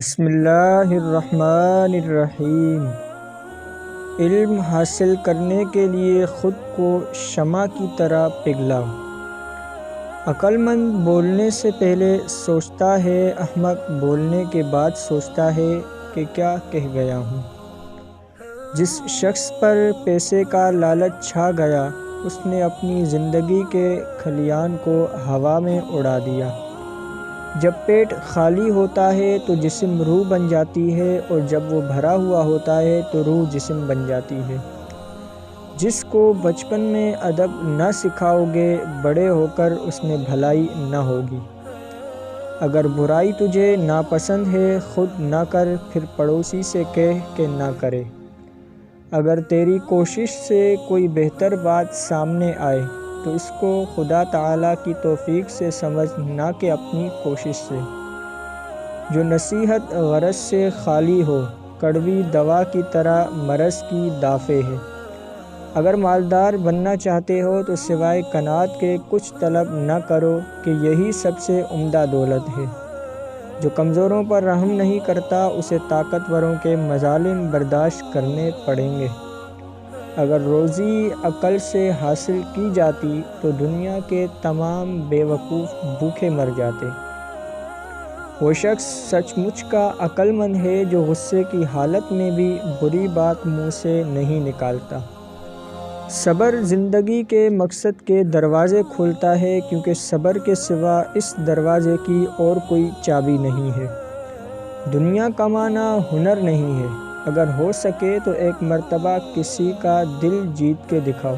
بسم اللہ الرحمن الرحیم۔ علم حاصل کرنے کے لیے خود کو شمع کی طرح پگھلاؤ۔ عقل مند بولنے سے پہلے سوچتا ہے، احمق بولنے کے بعد سوچتا ہے کہ کیا کہہ گیا ہوں۔ جس شخص پر پیسے کا لالچ چھا گیا، اس نے اپنی زندگی کے کھلیان کو ہوا میں اڑا دیا۔ جب پیٹ خالی ہوتا ہے تو جسم روح بن جاتی ہے، اور جب وہ بھرا ہوا ہوتا ہے تو روح جسم بن جاتی ہے۔ جس کو بچپن میں ادب نہ سکھاؤ گے، بڑے ہو کر اس میں بھلائی نہ ہوگی۔ اگر برائی تجھے ناپسند ہے، خود نہ کر، پھر پڑوسی سے کہہ کہ نہ کرے۔ اگر تیری کوشش سے کوئی بہتر بات سامنے آئے تو اس کو خدا تعالیٰ کی توفیق سے سمجھ، نہ کہ اپنی کوشش سے۔ جو نصیحت غرض سے خالی ہو، کڑوی دوا کی طرح مرض کی دافع ہے۔ اگر مالدار بننا چاہتے ہو تو سوائے قناعت کے کچھ طلب نہ کرو، کہ یہی سب سے عمدہ دولت ہے۔ جو کمزوروں پر رحم نہیں کرتا، اسے طاقتوروں کے مظالم برداشت کرنے پڑیں گے۔ اگر روزی عقل سے حاصل کی جاتی تو دنیا کے تمام بے وقوف بھوکے مر جاتے۔ وہ شخص سچ مچ کا عقل مند ہے جو غصے کی حالت میں بھی بری بات منہ سے نہیں نکالتا۔ صبر زندگی کے مقصد کے دروازے کھولتا ہے، کیونکہ صبر کے سوا اس دروازے کی اور کوئی چابی نہیں ہے۔ دنیا کمانا ہنر نہیں ہے۔ اگر ہو سکے تو ایک مرتبہ کسی کا دل جیت کے دکھاؤ۔